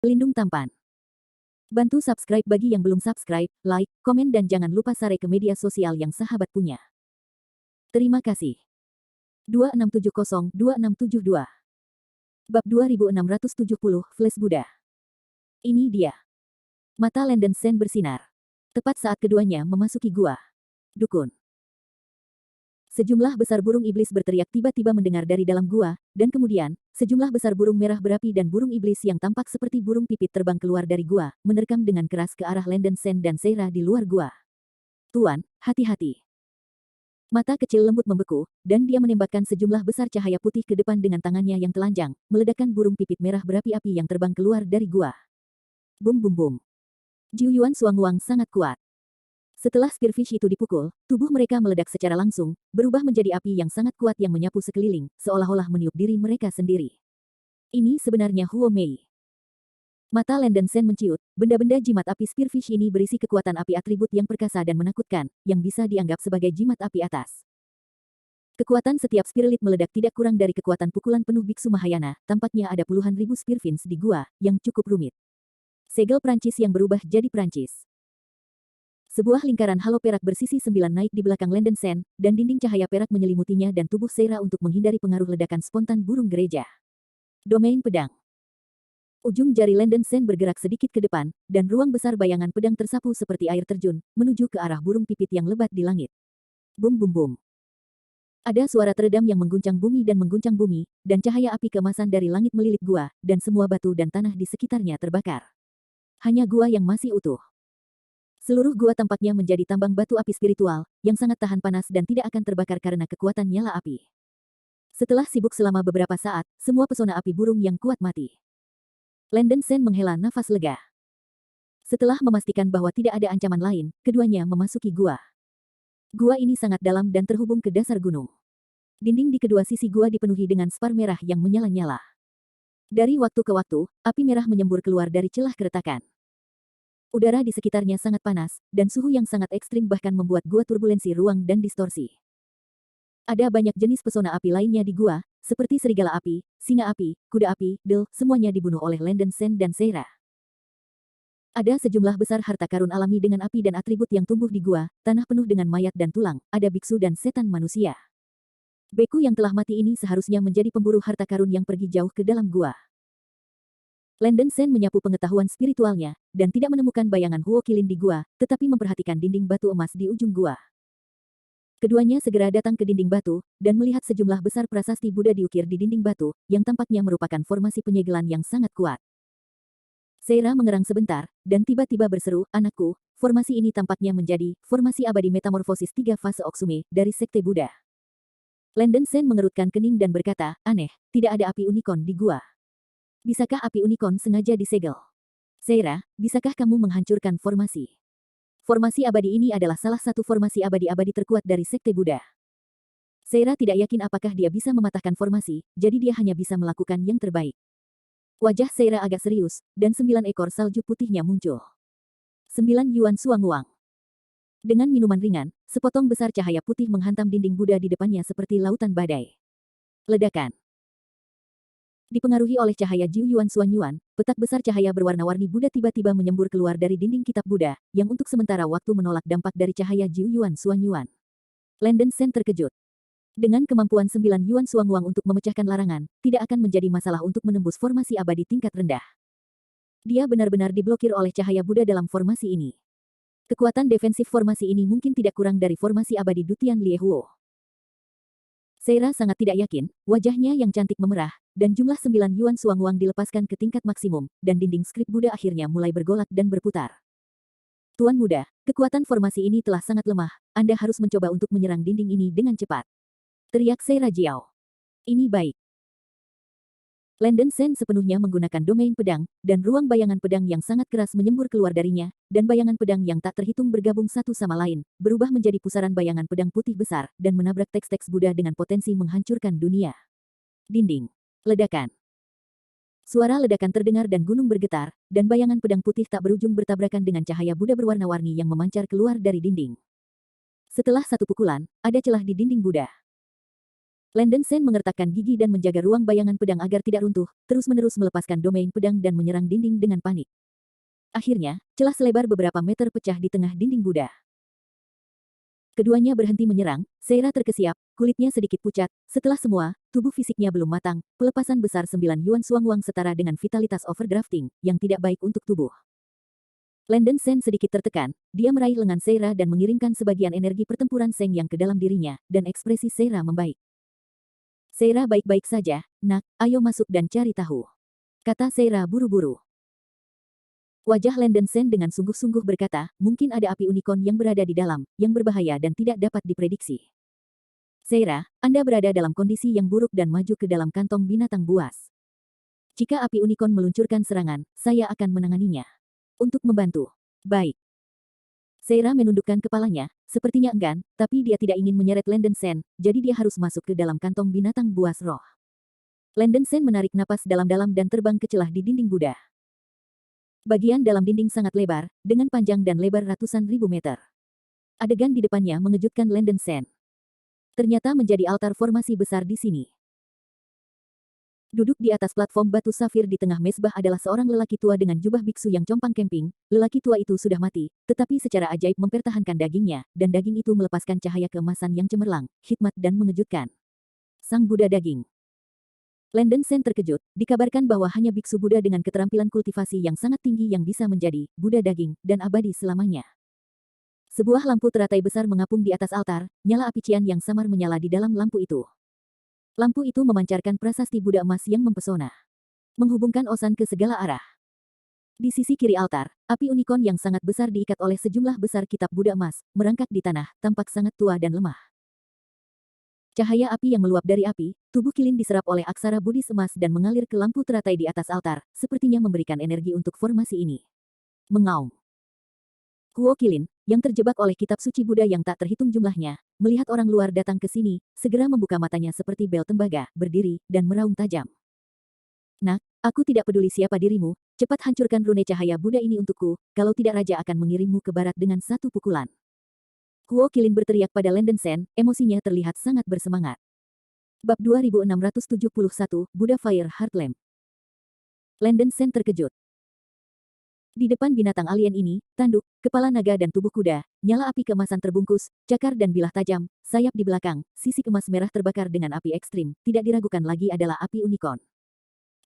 Pelindung tampan. Bantu subscribe bagi yang belum subscribe, like, komen dan jangan lupa share ke media sosial yang sahabat punya. Terima kasih. 2670-2672 Bab 2670 Flash Buddha. Ini dia. Mata Landen Sen bersinar. Tepat saat keduanya memasuki gua. Dukun. Sejumlah besar burung iblis berteriak tiba-tiba mendengar dari dalam gua, dan kemudian, sejumlah besar burung merah berapi dan burung iblis yang tampak seperti burung pipit terbang keluar dari gua, menerkam dengan keras ke arah Landen Sen dan Seira di luar gua. Tuan, hati-hati. Mata kecil lembut membeku, dan dia menembakkan sejumlah besar cahaya putih ke depan dengan tangannya yang telanjang, meledakkan burung pipit merah berapi-api yang terbang keluar dari gua. Bum bum bum. Jiu Yuan Suangwang sangat kuat. Setelah spearfish itu dipukul, tubuh mereka meledak secara langsung, berubah menjadi api yang sangat kuat yang menyapu sekeliling, seolah-olah meniup diri mereka sendiri. Ini sebenarnya Huo Mei. Mata Landen Sen menciut, benda-benda jimat api spearfish ini berisi kekuatan api atribut yang perkasa dan menakutkan, yang bisa dianggap sebagai jimat api atas. Kekuatan setiap spirilit meledak tidak kurang dari kekuatan pukulan penuh biksu Mahayana, tampaknya ada puluhan ribu spearfins di gua, yang cukup rumit. Segel Prancis yang berubah jadi Prancis. Sebuah lingkaran halo perak bersisi 9 naik di belakang Landen Sen, dan dinding cahaya perak menyelimutinya dan tubuh Seira untuk menghindari pengaruh ledakan spontan burung gereja. Domain pedang. Ujung jari Landen Sen bergerak sedikit ke depan, dan ruang besar bayangan pedang tersapu seperti air terjun, menuju ke arah burung pipit yang lebat di langit. Bum bum bum. Ada suara teredam yang mengguncang bumi, dan cahaya api keemasan dari langit melilit gua, dan semua batu dan tanah di sekitarnya terbakar. Hanya gua yang masih utuh. Seluruh gua tampaknya menjadi tambang batu api spiritual, yang sangat tahan panas dan tidak akan terbakar karena kekuatan nyala api. Setelah sibuk selama beberapa saat, semua pesona api burung yang kuat mati. Landen Sen menghela nafas lega. Setelah memastikan bahwa tidak ada ancaman lain, keduanya memasuki gua. Gua ini sangat dalam dan terhubung ke dasar gunung. Dinding di kedua sisi gua dipenuhi dengan spar merah yang menyala-nyala. Dari waktu ke waktu, api merah menyembur keluar dari celah keretakan. Udara di sekitarnya sangat panas, dan suhu yang sangat ekstrim bahkan membuat gua turbulensi ruang dan distorsi. Ada banyak jenis pesona api lainnya di gua, seperti serigala api, singa api, kuda api, del, semuanya dibunuh oleh Landen Sen dan Seira. Ada sejumlah besar harta karun alami dengan api dan atribut yang tumbuh di gua, tanah penuh dengan mayat dan tulang, ada biksu dan setan manusia. Beku yang telah mati ini seharusnya menjadi pemburu harta karun yang pergi jauh ke dalam gua. Landen Sen menyapu pengetahuan spiritualnya, dan tidak menemukan bayangan Huo Qilin di gua, tetapi memperhatikan dinding batu emas di ujung gua. Keduanya segera datang ke dinding batu, dan melihat sejumlah besar prasasti Buddha diukir di dinding batu, yang tampaknya merupakan formasi penyegelan yang sangat kuat. Seira mengerang sebentar, dan tiba-tiba berseru, anakku, formasi ini tampaknya menjadi formasi abadi metamorfosis 3 fase Oksume dari Sekte Buddha. Landen Sen mengerutkan kening dan berkata, aneh, tidak ada api unicorn di gua. Bisakah api unicorn sengaja disegel? Seira, bisakah kamu menghancurkan formasi? Formasi abadi ini adalah salah satu formasi abadi-abadi terkuat dari Sekte Buddha. Seira tidak yakin apakah dia bisa mematahkan formasi, jadi dia hanya bisa melakukan yang terbaik. Wajah Seira agak serius, dan 9 ekor salju putihnya muncul. 9 Yuan Suangwang. Dengan minuman ringan, sepotong besar cahaya putih menghantam dinding Buddha di depannya seperti lautan badai. Ledakan. Dipengaruhi oleh cahaya Jiu Yuan Suanyuan, petak besar cahaya berwarna-warni Buddha tiba-tiba menyembur keluar dari dinding kitab Buddha, yang untuk sementara waktu menolak dampak dari cahaya Jiu Yuan Suanyuan. Landen Sen terkejut. Dengan kemampuan 9 Yuan Suangwang untuk memecahkan larangan, tidak akan menjadi masalah untuk menembus formasi abadi tingkat rendah. Dia benar-benar diblokir oleh cahaya Buddha dalam formasi ini. Kekuatan defensif formasi ini mungkin tidak kurang dari formasi abadi Dutian Liehuo. Seira sangat tidak yakin, wajahnya yang cantik memerah, dan jumlah 9 Yuan Suangwang dilepaskan ke tingkat maksimum, dan dinding skrip Buddha akhirnya mulai bergolak dan berputar. Tuan muda, kekuatan formasi ini telah sangat lemah, Anda harus mencoba untuk menyerang dinding ini dengan cepat. Teriak Seira Jiao. Ini baik. Landen Sen sepenuhnya menggunakan domain pedang, dan ruang bayangan pedang yang sangat keras menyembur keluar darinya, dan bayangan pedang yang tak terhitung bergabung satu sama lain, berubah menjadi pusaran bayangan pedang putih besar, dan menabrak teks-teks Buddha dengan potensi menghancurkan dunia. Dinding. Ledakan. Suara ledakan terdengar dan gunung bergetar, dan bayangan pedang putih tak berujung bertabrakan dengan cahaya Buddha berwarna-warni yang memancar keluar dari dinding. Setelah satu pukulan, ada celah di dinding Buddha. Landen Sen mengertakkan gigi dan menjaga ruang bayangan pedang agar tidak runtuh, terus-menerus melepaskan domain pedang dan menyerang dinding dengan panik. Akhirnya, celah selebar beberapa meter pecah di tengah dinding Buddha. Keduanya berhenti menyerang, Seira terkesiap, kulitnya sedikit pucat, setelah semua, tubuh fisiknya belum matang, pelepasan besar 9 Yuan Suang Wang setara dengan vitalitas overdrafting, yang tidak baik untuk tubuh. Landen Sen sedikit tertekan, dia meraih lengan Seira dan mengirimkan sebagian energi pertempuran Seng yang ke dalam dirinya, dan ekspresi Seira membaik. Seira baik-baik saja, nak, ayo masuk dan cari tahu. Kata Seira buru-buru. Wajah Landen Sen dengan sungguh-sungguh berkata, mungkin ada api unicorn yang berada di dalam, yang berbahaya dan tidak dapat diprediksi. Seira, Anda berada dalam kondisi yang buruk dan maju ke dalam kantong binatang buas. Jika api unicorn meluncurkan serangan, saya akan menanganinya. Untuk membantu. Baik. Seira menundukkan kepalanya, sepertinya enggan, tapi dia tidak ingin menyeret Landen Sen, jadi dia harus masuk ke dalam kantong binatang buas roh. Landen Sen menarik napas dalam-dalam dan terbang ke celah di dinding Buddha. Bagian dalam dinding sangat lebar, dengan panjang dan lebar ratusan ribu meter. Adegan di depannya mengejutkan Landen Sen. Ternyata menjadi altar formasi besar di sini. Duduk di atas platform batu safir di tengah mesbah adalah seorang lelaki tua dengan jubah biksu yang compang camping. Lelaki tua itu sudah mati, tetapi secara ajaib mempertahankan dagingnya, dan daging itu melepaskan cahaya keemasan yang cemerlang, hikmat dan mengejutkan. Sang Buddha daging. Landen Sen terkejut, dikabarkan bahwa hanya biksu Buddha dengan keterampilan kultivasi yang sangat tinggi yang bisa menjadi Buddha daging dan abadi selamanya. Sebuah lampu teratai besar mengapung di atas altar, nyala api cian yang samar menyala di dalam lampu itu. Lampu itu memancarkan prasasti Buddha emas yang mempesona. Menghubungkan Osan ke segala arah. Di sisi kiri altar, api unicorn yang sangat besar diikat oleh sejumlah besar kitab Buddha emas, merangkak di tanah, tampak sangat tua dan lemah. Cahaya api yang meluap dari api, tubuh Kilin diserap oleh aksara Buddhis emas dan mengalir ke lampu teratai di atas altar, sepertinya memberikan energi untuk formasi ini. Mengaum. Kuo Kilin, yang terjebak oleh kitab suci Buddha yang tak terhitung jumlahnya, melihat orang luar datang ke sini, segera membuka matanya seperti bel tembaga, berdiri, dan meraung tajam. Nak, aku tidak peduli siapa dirimu, cepat hancurkan rune cahaya Buddha ini untukku, kalau tidak raja akan mengirimmu ke barat dengan satu pukulan. Kuo Kilin berteriak pada Landen Sen, emosinya terlihat sangat bersemangat. Bab 2671, Buddha Fire Heart Lamp. Landen Sen terkejut. Di depan binatang alien ini, tanduk, kepala naga dan tubuh kuda, nyala api keemasan terbungkus, cakar dan bilah tajam, sayap di belakang, sisik emas merah terbakar dengan api ekstrim, tidak diragukan lagi adalah api unicorn.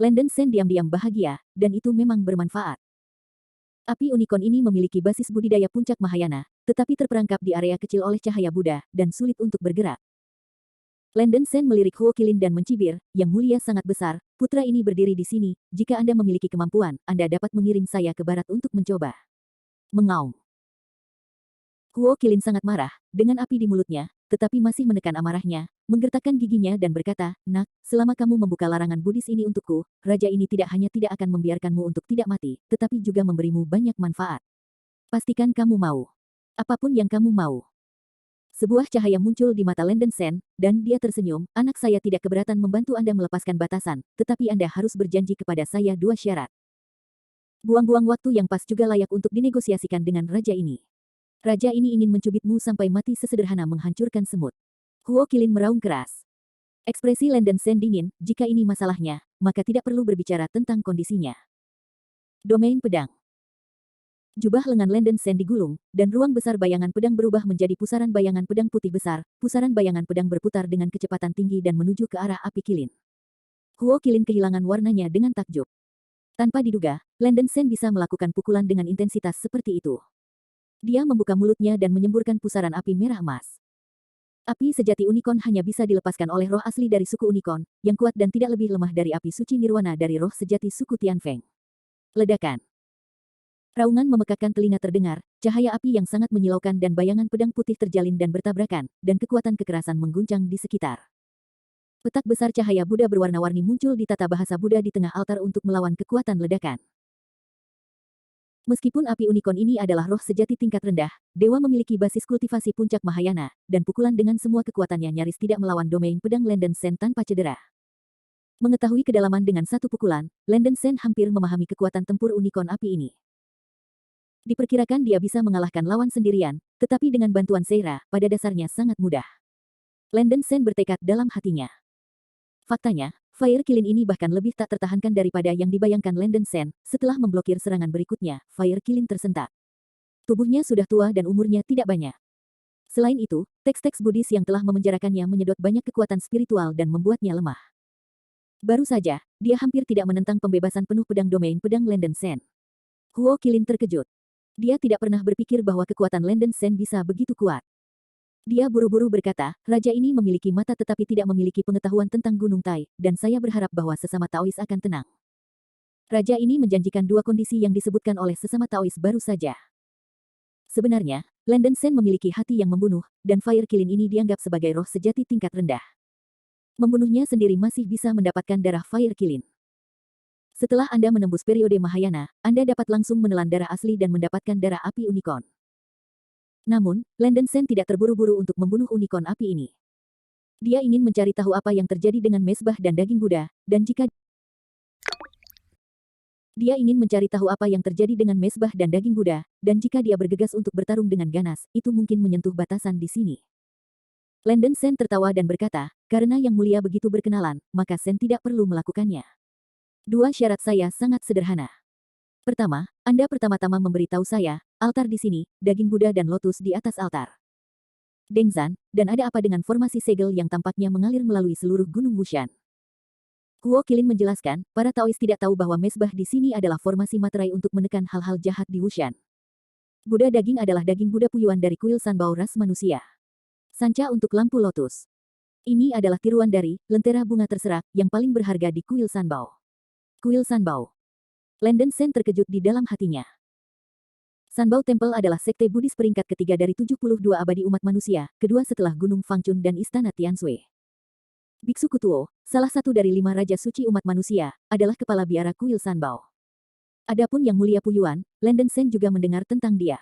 Landen Sen diam-diam bahagia, dan itu memang bermanfaat. Api unicorn ini memiliki basis budidaya puncak Mahayana, tetapi terperangkap di area kecil oleh cahaya Buddha, dan sulit untuk bergerak. Landen Sen melirik Huo Kilin dan mencibir, yang mulia sangat besar, putra ini berdiri di sini, jika Anda memiliki kemampuan, Anda dapat mengirim saya ke barat untuk mencoba. Mengaum. Huo Kilin sangat marah, dengan api di mulutnya, tetapi masih menekan amarahnya, menggertakkan giginya dan berkata, nak, selama kamu membuka larangan Buddhis ini untukku, raja ini tidak hanya tidak akan membiarkanmu untuk tidak mati, tetapi juga memberimu banyak manfaat. Pastikan kamu mau. Apapun yang kamu mau. Sebuah cahaya muncul di mata Landen Sen, dan dia tersenyum, anak saya tidak keberatan membantu Anda melepaskan batasan, tetapi Anda harus berjanji kepada saya 2 syarat. Buang-buang waktu yang pas juga layak untuk dinegosiasikan dengan raja ini. Raja ini ingin mencubitmu sampai mati sesederhana menghancurkan semut. Huo Kilin meraung keras. Ekspresi Landen Sen dingin, jika ini masalahnya, maka tidak perlu berbicara tentang kondisinya. Domain pedang. Jubah lengan Landen Sen digulung, dan ruang besar bayangan pedang berubah menjadi pusaran bayangan pedang putih besar, pusaran bayangan pedang berputar dengan kecepatan tinggi dan menuju ke arah api Kilin. Huo Kilin kehilangan warnanya dengan takjub. Tanpa diduga, Landen Sen bisa melakukan pukulan dengan intensitas seperti itu. Dia membuka mulutnya dan menyemburkan pusaran api merah emas. Api sejati unicorn hanya bisa dilepaskan oleh roh asli dari suku unicorn, yang kuat dan tidak lebih lemah dari api suci nirwana dari roh sejati suku Tianfeng. Ledakan. Raungan memekakkan telinga terdengar, cahaya api yang sangat menyilaukan dan bayangan pedang putih terjalin dan bertabrakan, dan kekuatan kekerasan mengguncang di sekitar. Petak besar cahaya Buddha berwarna-warni muncul di tata bahasa Buddha di tengah altar untuk melawan kekuatan ledakan. Meskipun api unicorn ini adalah roh sejati tingkat rendah, dewa memiliki basis kultivasi puncak Mahayana, dan pukulan dengan semua kekuatannya nyaris tidak melawan domain pedang Landen Sen tanpa cedera. Mengetahui kedalaman dengan satu pukulan, Landen Sen hampir memahami kekuatan tempur unicorn api ini. Diperkirakan dia bisa mengalahkan lawan sendirian, tetapi dengan bantuan Seira, pada dasarnya sangat mudah. Landon Sen bertekad dalam hatinya. Faktanya, Fire Kilin ini bahkan lebih tak tertahankan daripada yang dibayangkan Landon Sen. Setelah memblokir serangan berikutnya, Fire Kilin tersentak. Tubuhnya sudah tua dan umurnya tidak banyak. Selain itu, teks-teks Buddhis yang telah memenjarakannya menyedot banyak kekuatan spiritual dan membuatnya lemah. Baru saja, dia hampir tidak menentang pembebasan penuh pedang domain pedang Landon Sen. Huo Qilin terkejut. Dia tidak pernah berpikir bahwa kekuatan Landon Sen bisa begitu kuat. Dia buru-buru berkata, raja ini memiliki mata tetapi tidak memiliki pengetahuan tentang Gunung Tai, dan saya berharap bahwa sesama Taois akan tenang. Raja ini menjanjikan dua kondisi yang disebutkan oleh sesama Taois baru saja. Sebenarnya, Landon Sen memiliki hati yang membunuh, dan Fire Kilin ini dianggap sebagai roh sejati tingkat rendah. Membunuhnya sendiri masih bisa mendapatkan darah Fire Kilin. Setelah Anda menembus periode Mahayana, Anda dapat langsung menelan darah asli dan mendapatkan darah api unicorn. Namun, Landon Sen tidak terburu-buru untuk membunuh unicorn api ini. Dia ingin mencari tahu apa yang terjadi dengan mesbah dan daging Buddha, dan jika dia ingin mencari tahu apa yang terjadi dengan mesbah dan daging Buddha, dan jika dia bergegas untuk bertarung dengan ganas, itu mungkin menyentuh batasan di sini. Landon Sen tertawa dan berkata, karena Yang Mulia begitu berkenalan, maka Sen tidak perlu melakukannya. Dua syarat saya sangat sederhana. Pertama, Anda pertama-tama memberitahu saya, altar di sini, daging Buddha dan lotus di atas altar. Dengzan, dan ada apa dengan formasi segel yang tampaknya mengalir melalui seluruh gunung Wushan? Huo Qilin menjelaskan, para Taois tidak tahu bahwa mesbah di sini adalah formasi materai untuk menekan hal-hal jahat di Wushan. Buddha daging adalah daging Buddha puyuan dari kuil Sanbao ras manusia. Sanca untuk lampu lotus. Ini adalah tiruan dari lentera bunga terserak yang paling berharga di kuil Sanbao. Kuil Sanbao. Landon Sen terkejut di dalam hatinya. Sanbao Temple adalah sekte Buddhis peringkat ketiga dari 72 abadi umat manusia, kedua setelah Gunung Fangchun dan Istana Tianshui. Biksu Kutuo, salah satu dari 5 raja suci umat manusia, adalah kepala biara kuil Sanbao. Adapun Yang Mulia Puyuan, Landon Sen juga mendengar tentang dia.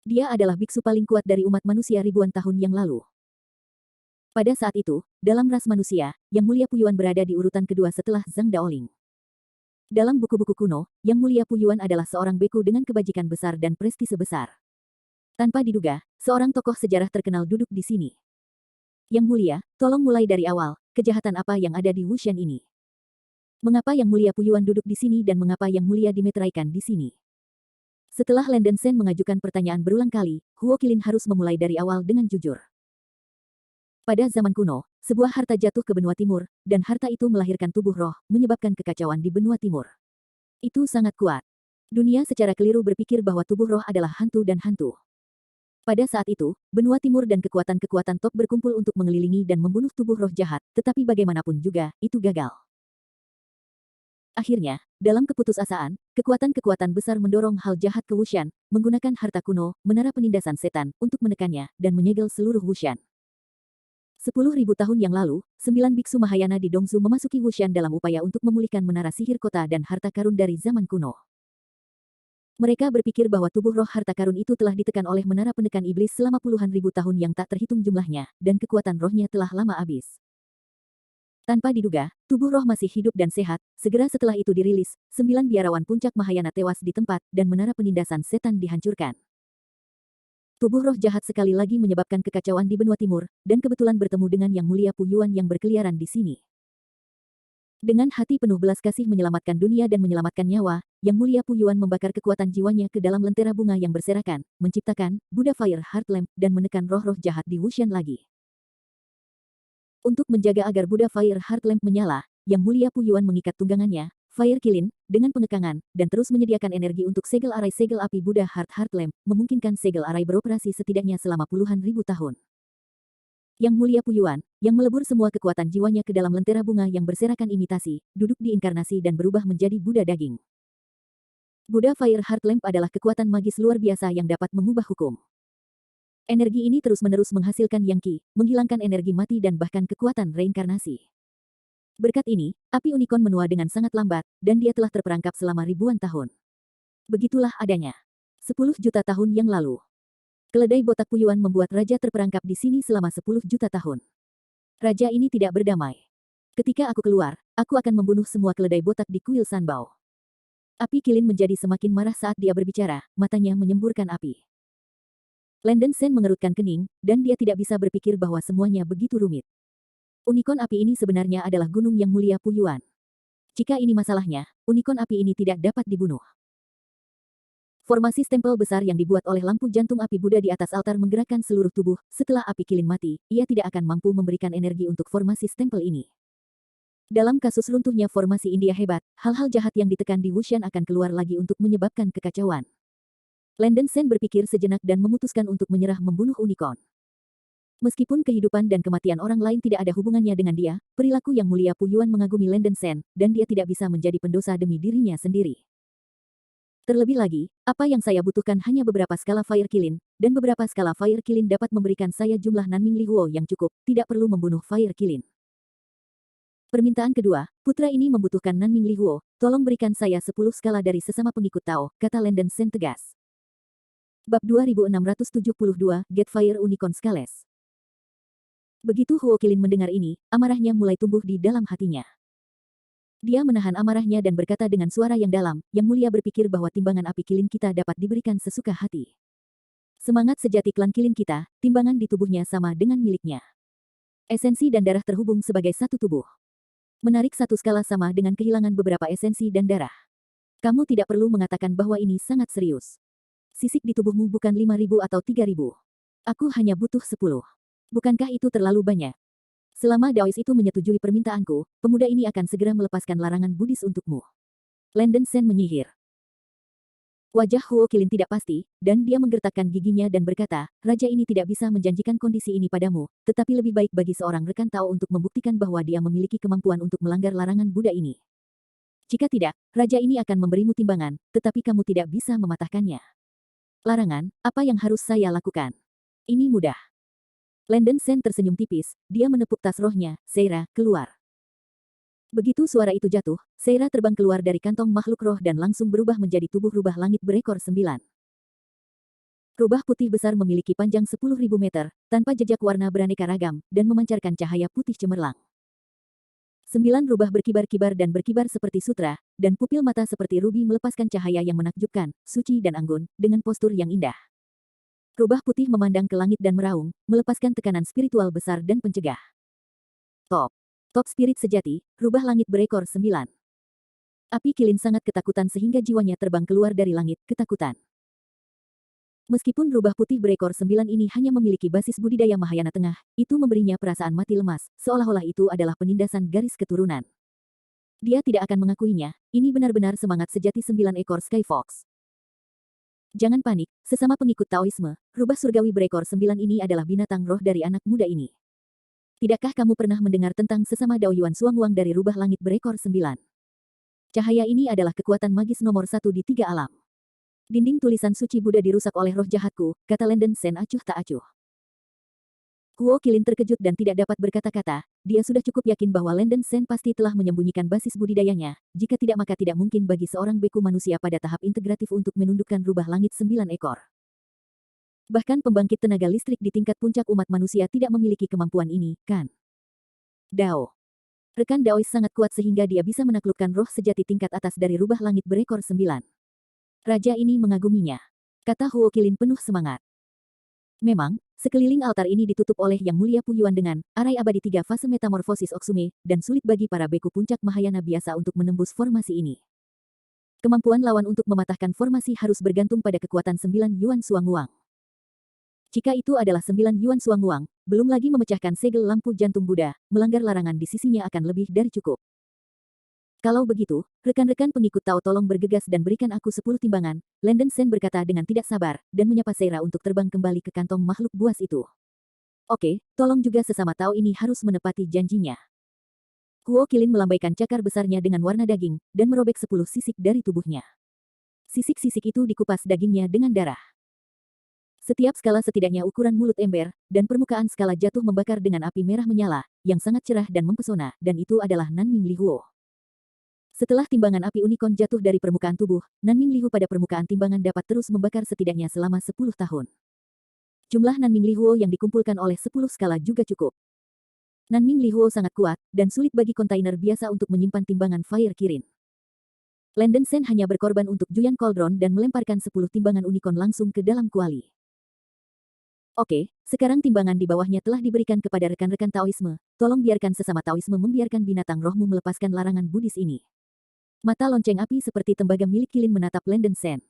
Dia adalah biksu paling kuat dari umat manusia ribuan tahun yang lalu. Pada saat itu, dalam ras manusia, Yang Mulia Puyuan berada di urutan kedua setelah Zhang Daoling. Dalam buku-buku kuno, Yang Mulia Puyuan adalah seorang beku dengan kebajikan besar dan prestise besar. Tanpa diduga, seorang tokoh sejarah terkenal duduk di sini. Yang Mulia, tolong mulai dari awal, kejahatan apa yang ada di Wushan ini? Mengapa Yang Mulia Puyuan duduk di sini dan mengapa Yang Mulia dimeteraikan di sini? Setelah Landon Sen mengajukan pertanyaan berulang kali, Huo Qilin harus memulai dari awal dengan jujur. Pada zaman kuno, sebuah harta jatuh ke benua timur, dan harta itu melahirkan tubuh roh, menyebabkan kekacauan di benua timur. Itu sangat kuat. Dunia secara keliru berpikir bahwa tubuh roh adalah hantu dan hantu. Pada saat itu, benua timur dan kekuatan-kekuatan top berkumpul untuk mengelilingi dan membunuh tubuh roh jahat, tetapi bagaimanapun juga, itu gagal. Akhirnya, dalam keputusasaan, kekuatan-kekuatan besar mendorong hal jahat ke Wushan, menggunakan harta kuno, menara penindasan setan, untuk menekannya, dan menyegel seluruh Wushan. 10.000 tahun yang lalu, 9 biksu Mahayana di Dongzu memasuki Wushan dalam upaya untuk memulihkan menara sihir kota dan harta karun dari zaman kuno. Mereka berpikir bahwa tubuh roh harta karun itu telah ditekan oleh menara penekan iblis selama puluhan ribu tahun yang tak terhitung jumlahnya, dan kekuatan rohnya telah lama habis. Tanpa diduga, tubuh roh masih hidup dan sehat. Segera setelah itu dirilis, 9 biarawan puncak Mahayana tewas di tempat, dan menara penindasan setan dihancurkan. Tubuh roh jahat sekali lagi menyebabkan kekacauan di benua timur, dan kebetulan bertemu dengan Yang Mulia Puyuan yang berkeliaran di sini. Dengan hati penuh belas kasih menyelamatkan dunia dan menyelamatkan nyawa, Yang Mulia Puyuan membakar kekuatan jiwanya ke dalam lentera bunga yang berserakan, menciptakan Buddha Fire Heart Lamp dan menekan roh-roh jahat di Wushan lagi. Untuk menjaga agar Buddha Fire Heart Lamp menyala, Yang Mulia Puyuan mengikat tunggangannya, Fire Kilin, dengan pengekangan, dan terus menyediakan energi untuk segel arai segel api Buddha Heart Lamp, memungkinkan segel arai beroperasi setidaknya selama puluhan ribu tahun. Yang Mulia Puyuan, yang melebur semua kekuatan jiwanya ke dalam lentera bunga yang berserakan imitasi, duduk di inkarnasi dan berubah menjadi Buddha daging. Buddha Fire Heart Lamp adalah kekuatan magis luar biasa yang dapat mengubah hukum. Energi ini terus-menerus menghasilkan Yang Qi, menghilangkan energi mati dan bahkan kekuatan reinkarnasi. Berkat ini, api unicorn menua dengan sangat lambat, dan dia telah terperangkap selama ribuan tahun. Begitulah adanya. 10 juta tahun yang lalu. Keledai botak puyuan membuat raja terperangkap di sini selama 10 juta tahun. Raja ini tidak berdamai. Ketika aku keluar, aku akan membunuh semua keledai botak di kuil Sanbao. Api Kilin menjadi semakin marah saat dia berbicara, matanya menyemburkan api. Landon Sen mengerutkan kening, dan dia tidak bisa berpikir bahwa semuanya begitu rumit. Unicorn api ini sebenarnya adalah gunung yang mulia Puyuan. Jika ini masalahnya, unicorn api ini tidak dapat dibunuh. Formasi stempel besar yang dibuat oleh lampu jantung api Buddha di atas altar menggerakkan seluruh tubuh. Setelah api kilin mati, ia tidak akan mampu memberikan energi untuk formasi stempel ini. Dalam kasus runtuhnya formasi India hebat, hal-hal jahat yang ditekan di Wushan akan keluar lagi untuk menyebabkan kekacauan. Landon Sen berpikir sejenak dan memutuskan untuk menyerah membunuh unicorn. Meskipun kehidupan dan kematian orang lain tidak ada hubungannya dengan dia, perilaku yang mulia Puyuan mengagumi Landon Sen, dan dia tidak bisa menjadi pendosa demi dirinya sendiri. Terlebih lagi, apa yang saya butuhkan hanya beberapa skala Fire Kilin, dan beberapa skala Fire Kilin dapat memberikan saya jumlah Nanming Lihuo yang cukup, tidak perlu membunuh Fire Kilin. Permintaan kedua, putra ini membutuhkan Nanming Lihuo, tolong berikan saya 10 skala dari sesama pengikut Tao, kata Landon Sen tegas. Bab 2672, Get Fire Unicorn Scales. Begitu Huo Kilin mendengar ini, amarahnya mulai tumbuh di dalam hatinya. Dia menahan amarahnya dan berkata dengan suara yang dalam, yang mulia berpikir bahwa timbangan api kilin kita dapat diberikan sesuka hati. Semangat sejati klan kilin kita, timbangan di tubuhnya sama dengan miliknya. Esensi dan darah terhubung sebagai satu tubuh. Menarik satu skala sama dengan kehilangan beberapa esensi dan darah. Kamu tidak perlu mengatakan bahwa ini sangat serius. Sisik di tubuhmu bukan 5.000 atau 3.000. Aku hanya butuh 10. Bukankah itu terlalu banyak? Selama Daois itu menyetujui permintaanku, pemuda ini akan segera melepaskan larangan Buddhis untukmu. Landon Sen menyihir. Wajah Huo Kilin tidak pasti, dan dia menggertakkan giginya dan berkata, Raja ini tidak bisa menjanjikan kondisi ini padamu, tetapi lebih baik bagi seorang rekan Tao untuk membuktikan bahwa dia memiliki kemampuan untuk melanggar larangan Buddha ini. Jika tidak, Raja ini akan memberimu timbangan, tetapi kamu tidak bisa mematahkannya. Larangan, apa yang harus saya lakukan? Ini mudah. Landon Sen tersenyum tipis, dia menepuk tas rohnya, Seira, keluar. Begitu suara itu jatuh, Seira terbang keluar dari kantong makhluk roh dan langsung berubah menjadi tubuh rubah langit berekor 9. Rubah putih besar memiliki panjang 10.000 meter, tanpa jejak warna beraneka ragam, dan memancarkan cahaya putih cemerlang. 9 rubah berkibar-kibar dan berkibar seperti sutra, dan pupil mata seperti rubi melepaskan cahaya yang menakjubkan, suci dan anggun, dengan postur yang indah. Rubah putih memandang ke langit dan meraung, melepaskan tekanan spiritual besar dan pencegah. Top spirit sejati, rubah langit berekor 9. Api kilin sangat ketakutan sehingga jiwanya terbang keluar dari langit, ketakutan. Meskipun rubah putih berekor 9 ini hanya memiliki basis budidaya Mahayana Tengah, itu memberinya perasaan mati lemas, seolah-olah itu adalah penindasan garis keturunan. Dia tidak akan mengakuinya, ini benar-benar semangat sejati 9 ekor Sky Fox. Jangan panik, sesama pengikut Taoisme, rubah surgawi berekor 9 ini adalah binatang roh dari anak muda ini. Tidakkah kamu pernah mendengar tentang sesama Dao Yuan Suangwang dari rubah langit berekor 9? Cahaya ini adalah kekuatan magis nomor 1 di 3 alam. Dinding tulisan suci Buddha dirusak oleh roh jahatku, kata Landon Sen acuh tak acuh. Huo Kilin terkejut dan tidak dapat berkata-kata, dia sudah cukup yakin bahwa Landon Sen pasti telah menyembunyikan basis budidayanya, jika tidak maka tidak mungkin bagi seorang beku manusia pada tahap integratif untuk menundukkan rubah langit 9 ekor. Bahkan pembangkit tenaga listrik di tingkat puncak umat manusia tidak memiliki kemampuan ini, kan? Dao. Rekan Daois sangat kuat sehingga dia bisa menaklukkan roh sejati tingkat atas dari rubah langit berekor 9. Raja ini mengaguminya. Kata Huo Kilin penuh semangat. Memang, sekeliling altar ini ditutup oleh Yang Mulia Puyuan dengan arai abadi 3 fase metamorfosis Oksume, dan sulit bagi para beku puncak Mahayana biasa untuk menembus formasi ini. Kemampuan lawan untuk mematahkan formasi harus bergantung pada kekuatan 9 Yuan Suangwang. Jika itu adalah 9 Yuan Suangwang, belum lagi memecahkan segel lampu jantung Buddha, melanggar larangan di sisinya akan lebih dari cukup. Kalau begitu, rekan-rekan pengikut Tao tolong bergegas dan berikan aku 10 timbangan, Landon Sen berkata dengan tidak sabar, dan menyapa Seira untuk terbang kembali ke kantong makhluk buas itu. Oke, tolong juga sesama Tao ini harus menepati janjinya. Huo Kilin melambaikan cakar besarnya dengan warna daging, dan merobek 10 sisik dari tubuhnya. Sisik-sisik itu dikupas dagingnya dengan darah. Setiap skala setidaknya ukuran mulut ember, dan permukaan skala jatuh membakar dengan api merah menyala, yang sangat cerah dan mempesona, dan itu adalah Nanming Lihuo. Setelah timbangan api unicorn jatuh dari permukaan tubuh, Nanming Lihu pada permukaan timbangan dapat terus membakar setidaknya selama 10 tahun. Jumlah Nanming Lihuo yang dikumpulkan oleh 10 skala juga cukup. Nanming Lihuo sangat kuat, dan sulit bagi kontainer biasa untuk menyimpan timbangan Fire Kirin. Landon Sen hanya berkorban untuk Juyan Cauldron dan melemparkan 10 timbangan unicorn langsung ke dalam kuali. Oke, sekarang timbangan di bawahnya telah diberikan kepada rekan-rekan Taoisme. Tolong biarkan sesama Taoisme membiarkan binatang rohmu melepaskan larangan Buddhis ini. Mata lonceng api seperti tembaga milik Kilin menatap Landen Sen.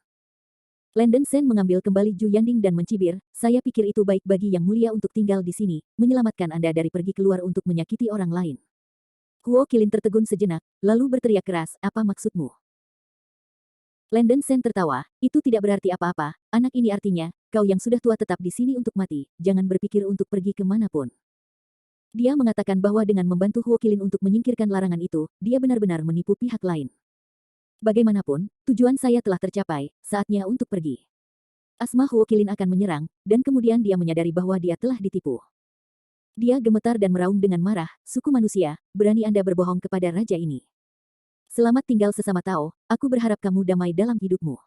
Landen Sen mengambil kembali Ju Yanding dan mencibir, saya pikir itu baik bagi yang mulia untuk tinggal di sini, menyelamatkan Anda dari pergi keluar untuk menyakiti orang lain. Huo Kilin tertegun sejenak, lalu berteriak keras, apa maksudmu? Landen Sen tertawa, itu tidak berarti apa-apa, anak ini artinya, kau yang sudah tua tetap di sini untuk mati, jangan berpikir untuk pergi kemanapun. Dia mengatakan bahwa dengan membantu Huo Kilin untuk menyingkirkan larangan itu, dia benar-benar menipu pihak lain. Bagaimanapun, tujuan saya telah tercapai, saatnya untuk pergi. Asma Huo Kilin akan menyerang, dan kemudian dia menyadari bahwa dia telah ditipu. Dia gemetar dan meraung dengan marah, suku manusia, berani Anda berbohong kepada raja ini. Selamat tinggal sesama Tao, aku berharap kamu damai dalam hidupmu.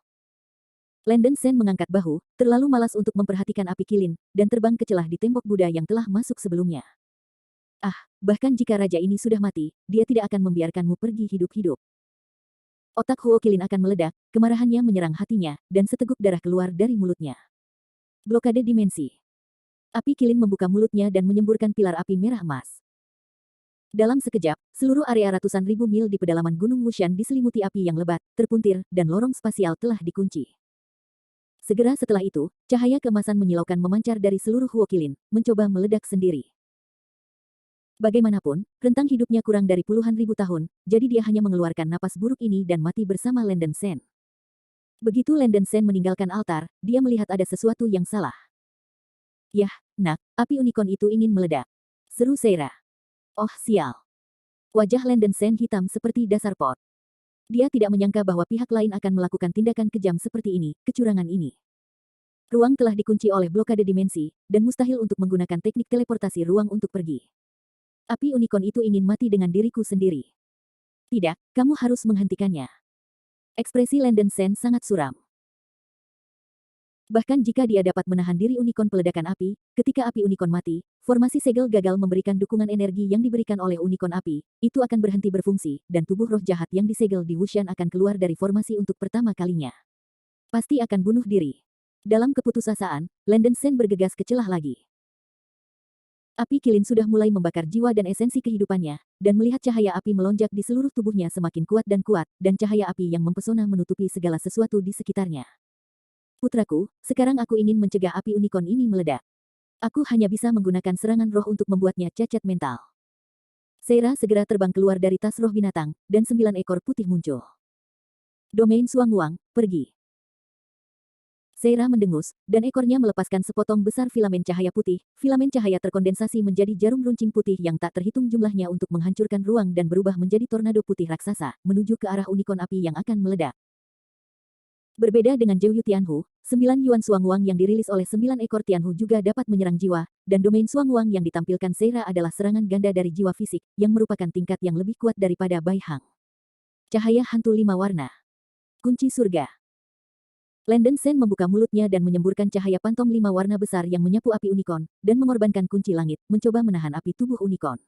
Landen Sen mengangkat bahu, terlalu malas untuk memperhatikan api Kilin, dan terbang ke celah di tembok Buddha yang telah masuk sebelumnya. Ah, bahkan jika raja ini sudah mati, dia tidak akan membiarkanmu pergi hidup-hidup. Otak Huo Kilin akan meledak, kemarahannya menyerang hatinya, dan seteguk darah keluar dari mulutnya. Blokade dimensi. Api Kilin membuka mulutnya dan menyemburkan pilar api merah emas. Dalam sekejap, seluruh area ratusan ribu mil di pedalaman Gunung Wushan diselimuti api yang lebat, terpuntir, dan lorong spasial telah dikunci. Segera setelah itu, cahaya keemasan menyilaukan memancar dari seluruh Huo Kilin, mencoba meledak sendiri. Bagaimanapun, rentang hidupnya kurang dari puluhan ribu tahun, jadi dia hanya mengeluarkan napas buruk ini dan mati bersama Landen Sen. Begitu Landen Sen meninggalkan altar, dia melihat ada sesuatu yang salah. Yah, nak, api unicorn itu ingin meledak. Seru Seira. Oh sial. Wajah Landen Sen hitam seperti dasar pot. Dia tidak menyangka bahwa pihak lain akan melakukan tindakan kejam seperti ini, kecurangan ini. Ruang telah dikunci oleh blokade dimensi, dan mustahil untuk menggunakan teknik teleportasi ruang untuk pergi. Api unicorn itu ingin mati dengan diriku sendiri. Tidak, kamu harus menghentikannya. Ekspresi Landen Sen sangat suram. Bahkan jika dia dapat menahan diri unicorn peledakan api, ketika api unicorn mati, formasi segel gagal memberikan dukungan energi yang diberikan oleh unicorn api, itu akan berhenti berfungsi, dan tubuh roh jahat yang disegel di Wushan akan keluar dari formasi untuk pertama kalinya. Pasti akan bunuh diri. Dalam keputusasaan, Landen Sen bergegas ke celah lagi. Api Kilin sudah mulai membakar jiwa dan esensi kehidupannya, dan melihat cahaya api melonjak di seluruh tubuhnya semakin kuat, dan cahaya api yang mempesona menutupi segala sesuatu di sekitarnya. Putraku, sekarang aku ingin mencegah api unicorn ini meledak. Aku hanya bisa menggunakan serangan roh untuk membuatnya cacat mental. Seira segera terbang keluar dari tas roh binatang, dan 9 ekor putih muncul. Domain Suangwang, pergi. Seira mendengus, dan ekornya melepaskan sepotong besar filamen cahaya putih. Filamen cahaya terkondensasi menjadi jarum runcing putih yang tak terhitung jumlahnya untuk menghancurkan ruang dan berubah menjadi tornado putih raksasa, menuju ke arah unicorn api yang akan meledak. Berbeda dengan Zhou Tianhu, 9 Yuan Suangwang yang dirilis oleh 9 ekor Tianhu juga dapat menyerang jiwa, dan domain Suangwang yang ditampilkan Seira adalah serangan ganda dari jiwa fisik, yang merupakan tingkat yang lebih kuat daripada Bai Hang. Cahaya hantu 5 warna. Kunci surga. Landen Sen membuka mulutnya dan menyemburkan cahaya pantom 5 warna besar yang menyapu api unicorn, dan mengorbankan kunci langit, mencoba menahan api tubuh unicorn.